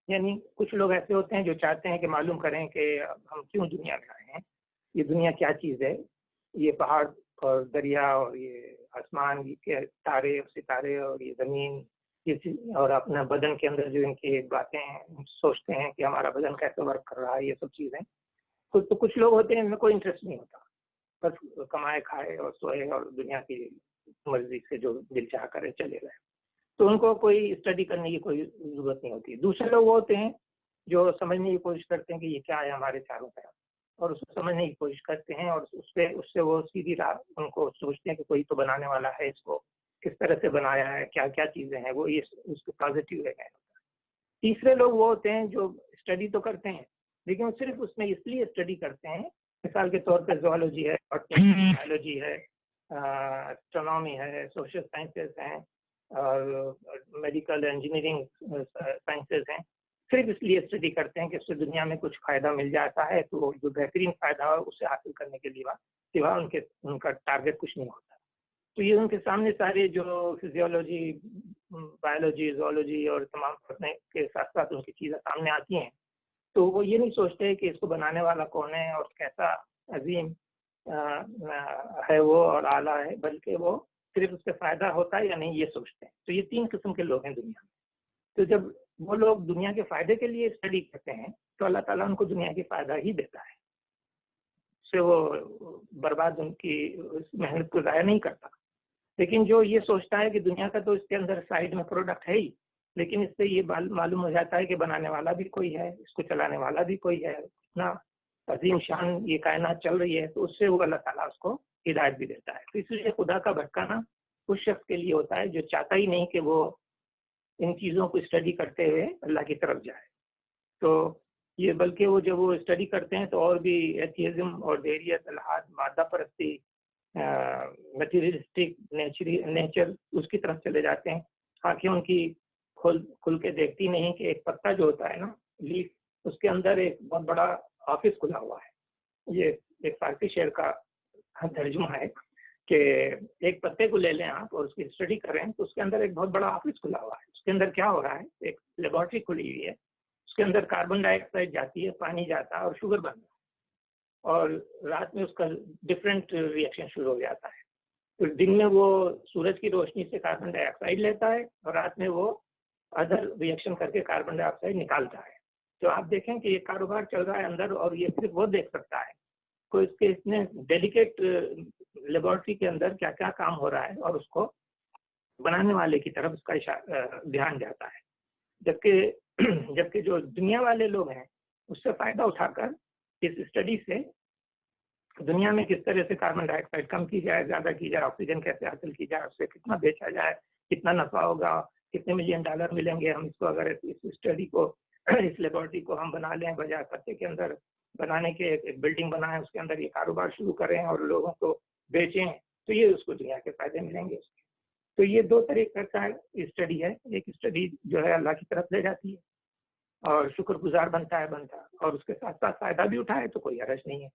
یعنی کچھ لوگ ایسے ہوتے ہیں جو چاہتے ہیں کہ معلوم کریں کہ ہم کیوں دنیا میں آئے ہیں، یہ دنیا کیا چیز ہے، یہ پہاڑ اور دریا اور یہ آسمان کے تارے اور ستارے اور یہ زمین اور اپنا بدن کے اندر جو ان کی باتیں ہیں، سوچتے ہیں کہ ہمارا بدن کیسے ورک کر رہا ہے، یہ سب چیزیں۔ تو کچھ لوگ ہوتے ہیں ان میں کوئی انٹرسٹ نہیں ہوتا، بس کمائے کھائے اور سوئے اور دنیا کی مرضی سے جو دل چاہ کرے چلے گئے، تو ان کو کوئی اسٹڈی کرنے کی کوئی ضرورت نہیں ہوتی۔ دوسرے لوگ ہوتے ہیں جو سمجھنے کی کوشش کرتے ہیں کہ یہ کیا ہے ہمارے چاروں طرف، اور اس کو سمجھنے کی کوشش کرتے ہیں، اور اس سے وہ سیدھی راہ ان کو سوچتے ہیں کہ کوئی تو بنانے والا ہے، اس کو کس طرح سے بنایا ہے، کیا کیا چیزیں ہیں، وہ یہ اس کو پازیٹیو ہے۔ تیسرے لوگ وہ ہوتے ہیں جو اسٹڈی تو کرتے ہیں لیکن صرف اس میں اس لیے اسٹڈی کرتے ہیں، مثال کے طور پہ زوالوجی ہے، بایولوجی ہے، اسٹرونومی ہے، سوشل سائنسز ہیں، اور میڈیکل انجینئرنگ سائنسز ہیں، صرف اس لیے اسٹڈی کرتے ہیں کہ اس سے دنیا میں کچھ فائدہ مل جاتا ہے، تو جو بہترین فائدہ ہو اسے حاصل کرنے کے لیے سوا ان کا ٹارگیٹ کچھ نہیں ہوتا۔ تو یہ ان کے سامنے سارے جو فزیولوجی، بایولوجی، زوالوجی اور تمام پڑھنے کے ساتھ ساتھ ان کی چیزیں سامنے آتی ہیں، تو وہ یہ نہیں سوچتے کہ اس کو بنانے والا کون ہے اور کیسا عظیم ہے وہ اور اعلیٰ ہے، بلکہ وہ صرف اس سے فائدہ ہوتا ہے یا نہیں یہ سوچتے ہیں۔ تو یہ 3 قسم کے لوگ ہیں دنیا میں۔ تو جب وہ لوگ دنیا کے فائدے کے لیے اسٹڈی کرتے ہیں تو اللہ تعالیٰ ان کو دنیا کے فائدہ ہی دیتا ہے، اس سے وہ برباد ان کی اس محنت کو ضائع نہیں کرتا۔ لیکن جو یہ سوچتا ہے کہ دنیا کا تو اس کے اندر سائڈ میں پروڈکٹ ہے ہی، لیکن اس سے یہ معلوم ہو جاتا ہے کہ بنانے والا بھی کوئی ہے، اس کو چلانے والا بھی کوئی ہے، اتنا عظیم شان یہ کائنات چل رہی ہے، تو اس سے وہ اللہ تعالیٰ اس کو ہدایت بھی دیتا ہے۔ تو اس لیے خدا کا بھٹکانا اس شخص کے لیے ہوتا ہے جو چاہتا ہی نہیں کہ وہ ان چیزوں کو اسٹڈی کرتے ہوئے اللہ کی طرف جائے۔ تو یہ بلکہ وہ جب وہ اسٹڈی کرتے ہیں تو اور بھی ایتھیزم اور دیریت، الحاد، مادہ پرستی، میٹیریلسٹک نیچر، اس کی طرف چلے جاتے ہیں۔ آنکھیں ان کی کھل کے دیکھتی نہیں کہ ایک پتا جو ہوتا ہے نا، لیف، اس کے اندر ایک بہت بڑا آفس کھلا ہوا ہے۔ یہ ایک فارسی شعر کا ترجمہ ہے کہ ایک پتے کو لے لیں آپ اور اس کی اسٹڈی کریں تو اس کے اندر ایک بہت بڑا آفس کھلا ہوا ہے۔ اس کے اندر کیا ہو رہا ہے؟ ایک لیبارٹری کھلی ہوئی ہے، اس کے اندر کاربن ڈائی آکسائڈ جاتی ہے، پانی جاتا ہے اور شوگر بن رہا ہے، اور رات میں اس کا ڈفرینٹ ریئیکشن شروع ہو جاتا ہے۔ تو دن میں وہ سورج کی روشنی سے کاربن ڈائی آکسائڈ لیتا ہے اور رات میں وہ ادر ریئیکشن کر کے کاربن ڈائی آکسائڈ نکالتا ہے. تو آپ دیکھیں کہ یہ کاروبار چل رہا ہے اندر، اور یہ صرف وہ دیکھ سکتا ہے. کوئی اس کے اتنے ڈیلیکیٹ لیبورٹری کے اندر کیا کیا کام ہو رہا ہے، اور اس کو بنانے والے کی طرف اس کا دھیان جاتا ہے. جبکہ جو دنیا والے لوگ ہیں اس سے فائدہ اٹھا کر اس اسٹڈی سے دنیا میں کس طرح سے کاربن ڈائی آکسائڈ کم کی جائے، زیادہ کی جائے، آکسیجن کیسے حاصل کی جائے، اس سے کتنا بیچا جائے، کتنا نفع ہوگا، کتنے $ملین ملیں گے ہم اس کو اگر اس اسٹڈی کو، اس لیبورٹری کو ہم بنا لیں، بجائے پتے کے اندر بنانے کے ایک بلڈنگ بنائیں، اس کے اندر یہ کاروبار شروع کریں اور لوگوں کو بیچیں، تو یہ اس کو دنیا کے فائدے ملیں گے. تو یہ دو طریقے کا اسٹڈی ہے. ایک اسٹڈی جو ہے اللہ کی طرف لے جاتی ہے اور شکر گزار بنتا ہے اور اس کے ساتھ ساتھ فائدہ بھی اٹھائے تو کوئی حرج نہیں ہے.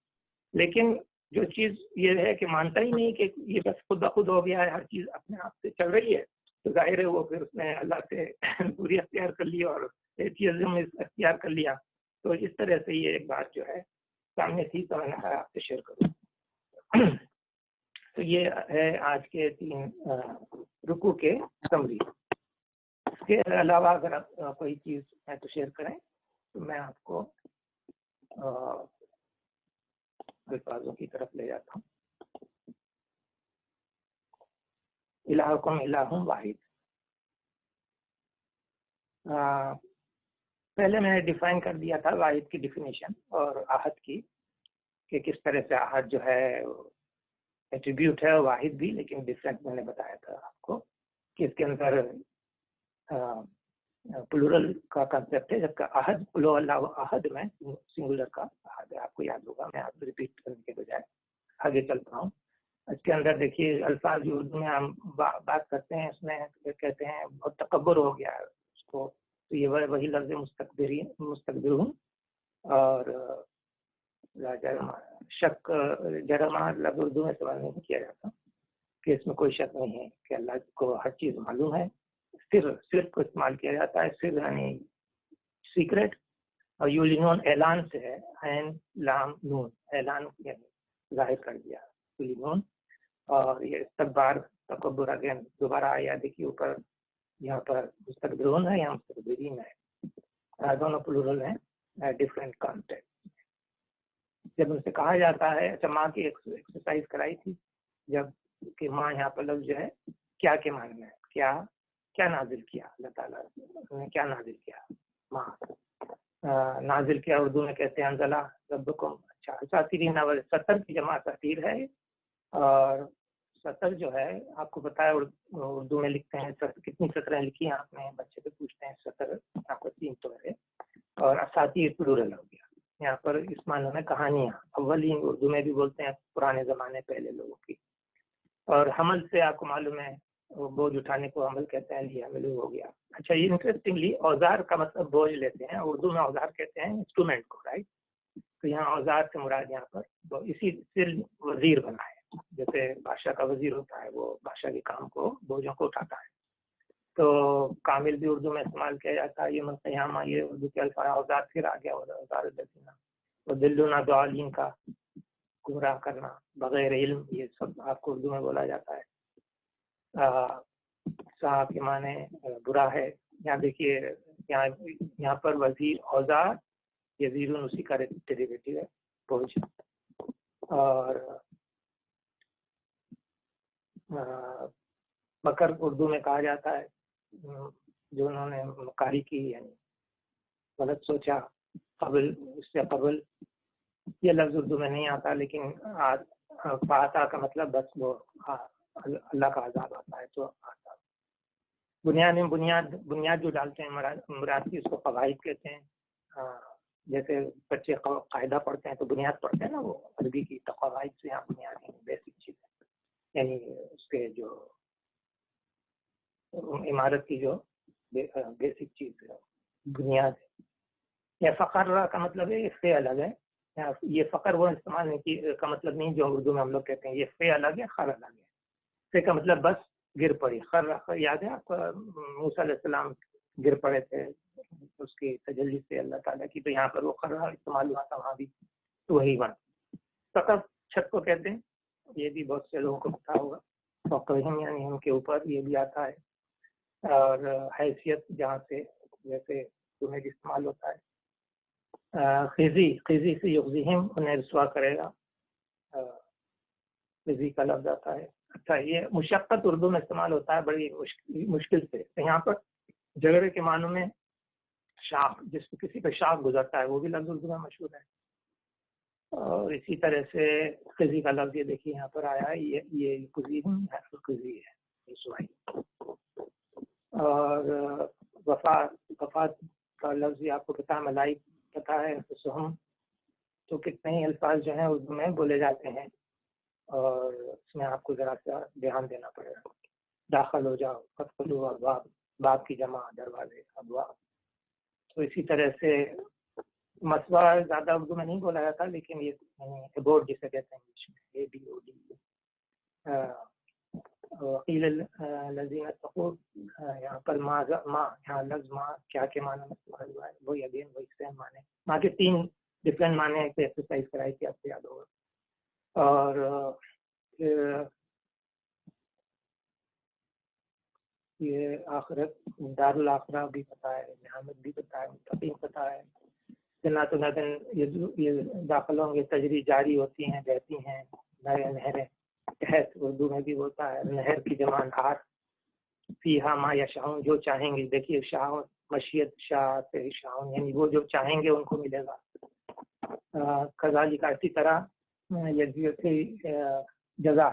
لیکن جو چیز یہ ہے کہ مانتا ہی نہیں کہ یہ بس خود بخود ہو گیا ہے، ہر چیز اپنے آپ سے چل رہی ہے، تو ظاہر ہے وہ پھر اس نے اللہ سے دوری اختیار کر لی اور ایتھیزم اختیار کر لیا. تو اس طرح سے یہ ایک بات جو ہے سامنے تھی، تو میں آپ سے شیئر کروں. تو یہ ہے آج کے 3 رکوع کے سمری. اس کے علاوہ اگر آپ کوئی چیز ہے تو شیئر کریں تو میں آپ کو الفاظوں کی طرف لے جاتا ہوں. الہکم الہ واحد. پہلے میں نے ڈیفائن کر دیا تھا واحد کی ڈیفینیشن اور احد کی، کہ کس طرح سے احد جو ہے ایٹریبیوٹ ہے، واحد بھی، لیکن ڈفرینٹ میں نے بتایا تھا آپ کو کہ اس کے اندر پلورل کا کنسیپٹ ہے، جبکہ احد احد میں سنگولر کا احد ہے. آپ کو یاد ہوگا، میں آپ ریپیٹ کرنے کے بجائے آگے چلتا ہوں. اس کے اندر دیکھیے الفاظ جو اردو میں ہم بات کرتے ہیں، اس میں کہتے ہیں بہت تکبر ہو گیا ہے اس کو، تو یہ وہی لفظ مستکبرون اور شک جرما لفظ اردو میں استعمال نہیں کیا جاتا، کہ اس میں کوئی شک نہیں ہے کہ اللہ کو ہر چیز معلوم ہے. صرف کو استعمال کیا جاتا ہے. صرف یعنی سیکرٹ، اور یولینون اعلان سے ہے، عین لام نون، اعلان یعنی ظاہر کر دیا یولینون. اور یہ استکبار تکبر اگین دوبارہ آیا، دیکھیے اوپر یہاں پر مستکبرون ہے، یہاں مستکبرین ہے، دونوں پلورل ہیں، ڈفرینٹ کانٹیکٹ. جب ان سے کہا جاتا ہے، اچھا ماں کی ایکسرسائز کرائی تھی جب کہ ماں یہاں پر لفظ جو ہے کیا کے معنی میں، کیا نازل کیا اللہ تعالیٰ نے، کیا نازل کیا ماں. نازل کیا اردو میں کہتے ہیں انزلہ ربکم. اچھا اساطیرین اول، 70 کی جمع اساطیر ہے، اور 70 جو ہے آپ کو پتا ہے اردو میں لکھتے ہیں کتنی سطریں لکھی ہیں آپ نے، بچے سے پوچھتے ہیں 70 یہاں پر 3 تو ہے، اور اساطیر پلورل ہو گیا. یہاں پر اس معنی میں کہانیاں، اولین اردو میں بھی بولتے ہیں پرانے زمانے پہلے لوگوں کی. اور حمل سے آپ کو معلوم ہے وہ بوجھ اٹھانے کو حمل کہتے ہیں، یہ حمل ہو گیا. اچھا یہ انٹرسٹنگلی اوزار کا مطلب بوجھ لیتے ہیں، اردو میں اوزار کہتے ہیں انسٹرومنٹ کو، رائٹ. تو یہاں اوزار سے مراد یہاں پر اسی سے وزیر بنا ہے، جیسے بادشاہ کا وزیر ہوتا ہے، وہ بادشاہ کے کام کو، بوجھوں کو اٹھاتا ہے. تو کامل بھی اردو میں استعمال کیا جاتا ہے. یہ منقیامہ، یہ اردو کے الفاظ اوزار پھر آ گیا، اوزار الذین و دلنا ضالین کا گمراہ کرنا بغیر علم، یہ سب آپ کو اردو میں بولا جاتا ہے. صاحب کے معنی برا ہے. یہاں دیکھیے یہاں پر وزیر اوزار، یزیرون اسی کا ڈیریویٹو ہے، بوجھ. اور مکر اردو میں کہا جاتا ہے جو انہوں نے مکاری کی، یعنی غلط سوچا. قبل، اس سے قبل یہ لفظ اردو میں نہیں آتا، لیکن آتا کا مطلب بس وہ اللہ کا عذاب آتا ہے تو آتا. بنیاد جو ڈالتے ہیں مراد کی، اس کو قواعد کہتے ہیں. جیسے بچے قاعدہ پڑھتے ہیں تو بنیاد پڑھتے ہیں نا، وہ عربی کی قواعد سے یہاں بنیاد بیسک چیز ہے، یعنی اس کے جو عمارت کی جو بیسک چیز ہے، بنیاد ہے. یا فقر کا مطلب ہے اس سے الگ ہے. یہ فقر وہ استعمال نہیں کا مطلب نہیں جو اردو میں ہم لوگ کہتے ہیں. یہ فے الگ ہے، خر الگ ہے. فے کا مطلب بس گر پڑی. خر یاد ہے آپ کو موسیٰ علیہ السلام گر پڑے تھے اس کی تجلی سے اللہ تعالیٰ کی، تو یہاں پر وہ خر استعمال ہوا تھا وہاں بھی، تو وہی بات. سقف چھت کو کہتے ہیں، یہ بھی بہت سے لوگوں کو پتا ہوگا. فوقہم یعنی ان کے اوپر، یہ بھی آتا ہے. اور حیثیت جہاں سے جیسے تمہیں بھی استعمال ہوتا ہے. خزی سے یخزیہم انہیں رسوا کرے گا، خزی کا لفظ آتا ہے. اچھا، یہ مشقت اردو میں استعمال ہوتا ہے بڑی مشکل سے. یہاں پر جھگڑے کے معنوں میں شاخ، جس پہ کسی پہ شاخ گزرتا ہے، وہ بھی لفظ اردو میں مشہور ہے. اور اسی طرح سے خزی کا لفظ یہ دیکھیے یہاں پر آیا ہے، یہ خزی ہے رسوائی. اور وفات کا لفظ آپ کو پتہ ہے، ملائک پتہ ہے. تو کتنے ہی الفاظ جو ہیں اردو میں بولے جاتے ہیں، اور اس میں آپ کو ذرا سا دھیان دینا پڑے گا. داخل ہو جاؤ، فتح ابواب، باب کی جمع دروازے، ابواب. تو اسی طرح سے مسوا زیادہ اردو میں نہیں بولا جاتا، لیکن یہ بورڈ جسے کہتے ہیں انگلش میں، ABOD. وقیل الذین اتقوا، یہاں پر ما یہاں لفظ ما کیا کے معنی میں استعمال ہوا ہے، وہی اگین وہی سیم معنی. ماں کے 3 ڈفرینٹ معنی پہ ایکسرسائز کرائی تھی، آپ کو یاد ہوگا. اور پھر یہ آخرت، دار الاخرہ بھی پتہ ہے، نعمت بھی پتہ ہے، متقین پتہ ہے. جنات العدن یہ داخل ہوں گے، تجری جاری ہوتی ہیں، بہتی ہیں نہریں. تحت اردو میں بھی ہوتا ہے، نہر کی جمع نہار. فیہا ما یشاؤن، جو چاہیں گے. دیکھیے شاہ مشیت، شاہ سے شاؤن یعنی وہ جو چاہیں گے ان کو ملے گا. کذالک، اسی طرح یجزی جزا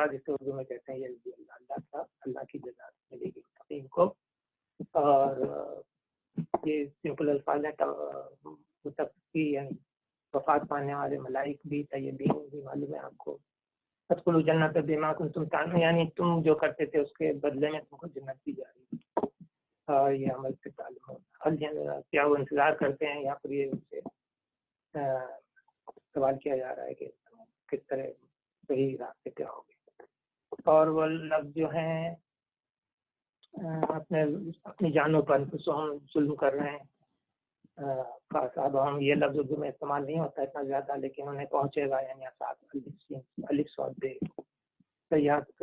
جسے اردو میں کہتے ہیں یجزی اللہ کی جزا ملے گی متقین کو. اور یہ سمپل الفاظ ہیں. متقی یعنی وفات پانے والے، ملائک بھی، طیبین بھی معلوم ہے آپ کو. ادخلوا جنت بما کنتم تعملون، یعنی تم جو کرتے تھے اس کے بدلے میں تم کو جنت دی جا رہی ہے. اور یہ عمل سے تعلق ہوتا ہے. کیا وہ انتظار کرتے ہیں، یہاں پر یہ ان سے سوال کیا جا رہا ہے کہ کس طرح صحیح راستے پہ آؤ گے. اور وہ لفظ جو ہیں اپنی جانوں پر ہم ظلم کر رہے ہیں. صاحب ہم، یہ لفظ اردو میں استعمال نہیں ہوتا اتنا زیادہ، لیکن انہیں پہنچے گا. یعنی الف صاد بے سیاحت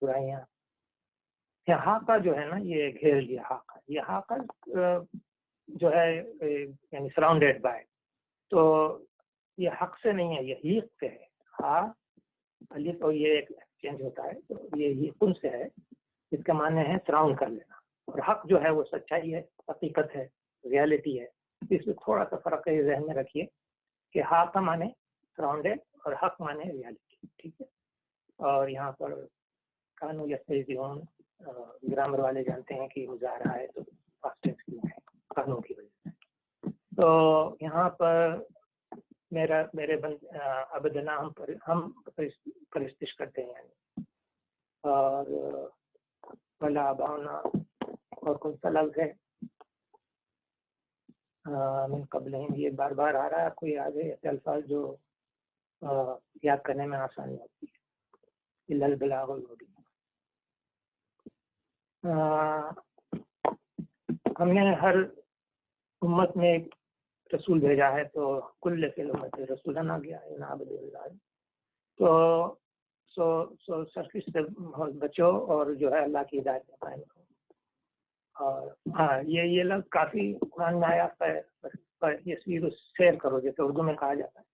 برائیاں. حاقہ جو ہے نا، یہ گھیر لیا. حاقہ، یہ حاقہ جو ہے یعنی سراؤنڈیڈ بائی. تو یہ حق سے نہیں ہے، یہ حیق سے ہے. ہاں الف اور یہ ایک چینج ہوتا ہے، تو یہ حیقن سے ہے. اس کا معنی ہے سراؤنڈ کر لینا. اور حق جو ہے وہ سچائی ہے، حقیقت ہے، ریالٹی ہے. اس میں تھوڑا سا فرق ہے، ذہن میں رکھیے کہ ہا کا معنی سراؤنڈیڈ اور حق معنی ریالٹی. ٹھیک ہے. اور یہاں پر قانون یستیزون، گرامر والے جانتے ہیں کہ مظاہرہ ہے تو پاسٹ ٹینس کیوں ہے، قانون کی وجہ سے. تو یہاں پر میرے ابدنا ہم پرستش کرتے ہیں. یعنی اور بلا باؤنا اور کون سا لفظ ہے من قبل، یہ بار بار آ رہا ہے. آپ کو یاد ہے ایسے الفاظ جو یاد کرنے میں آسانی ہوتی ہے. الا البلاغ المبین. ہم نے ہر امت میں ایک رسول بھیجا ہے، تو کل فی الامت رسولن آ گیا ہے. نعبد اللہ، تو سو سرکش سے بچو اور جو ہے اللہ کی ہدایت میں قائم رہو. اور ہاں یہ لفظ کافی قرآن میں آیا ہے، یہ سیر کرو جیسے اردو میں کہا جاتا ہے.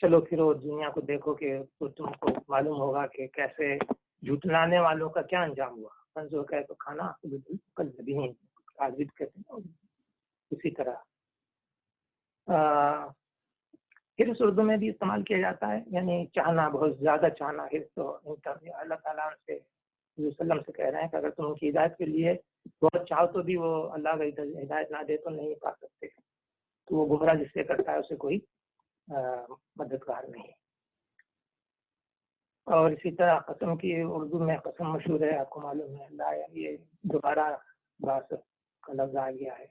چلو پھرو دنیا کو دیکھو کہ تم کو معلوم ہوگا کہ کیسے جھٹلانے والوں کا کیا انجام ہوا. منظور کہے تو کھانا کذبین، کاذب کہتے ہیں. اسی طرح پھر اس اردو میں بھی استعمال کیا جاتا ہے، یعنی چاہنا، بہت زیادہ چاہنا. تو اللہ تعالیٰ سے وسلم سے کہہ رہے ہیں کہ اگر تم ان کی ہدایت کے لیے بہت چاہو تو بھی وہ اللہ کا ہدایت نہ دے تو نہیں پا سکتے. تو وہ گمراہ جس سے کرتا ہے اسے کوئی مددگار نہیں. اور اسی طرح قسم کی اردو میں قسم مشہور ہے، آپ کو معلوم ہے. اللہ، یہ دوبارہ بات کا لفظ آ گیا ہے.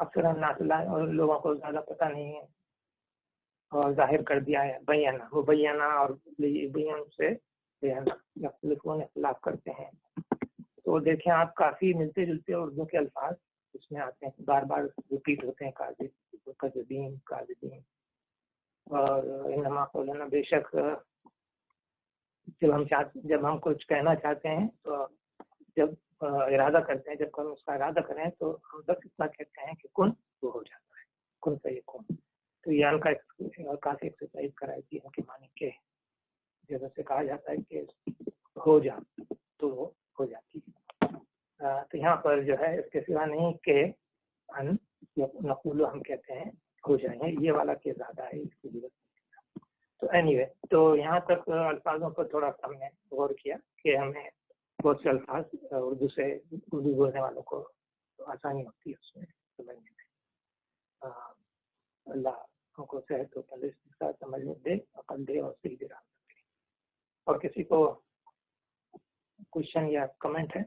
اکثر الناس اور لوگوں کو زیادہ پتہ نہیں ہے، اور ظاہر کر دیا ہے. بیانہ، وہ بیانہ اور بیان سے یختلفون، اختلاف کرتے ہیں. تو دیکھیں آپ کافی ملتے جلتے اردو کے الفاظ اس میں آتے ہیں، بار بار ریپیٹ ہوتے ہیں. کاذبین اور انما قولنا، بے شک جب ہم کچھ کہنا چاہتے ہیں تو جب ارادہ کرتے ہیں، جب ہم اس کا ارادہ کریں تو ہم بس اتنا کہتے ہیں کہ کن وہ ہو جاتا ہے، کن سے یہ کن. تو یہ ان کا کافی ایکسرسائز کرائی تھی ان کے معنی کے جیسے کہا جاتا ہے کہ ہو جا تو وہ ہو جاتی ہے. تو یہاں پر جو ہے اس کے سوا نہیں کہ ان نقول ہم کہتے ہیں ہو جائیں، یہ والا کہ زیادہ ہے اس کی ضرورت. تو اینی وے، تو یہاں تک الفاظوں پر تھوڑا سا ہم نے غور کیا کہ ہمیں بہت سے الفاظ اردو بولنے والوں کو آسانی ہوتی ہے اس میں سمجھنے میں. اللہ ہم کو صحت و تندرستی کا سمجھنے دے، عقل دے اور صحیح راہ دے. اور کسی کو کوشچن یا کمنٹ ہے؟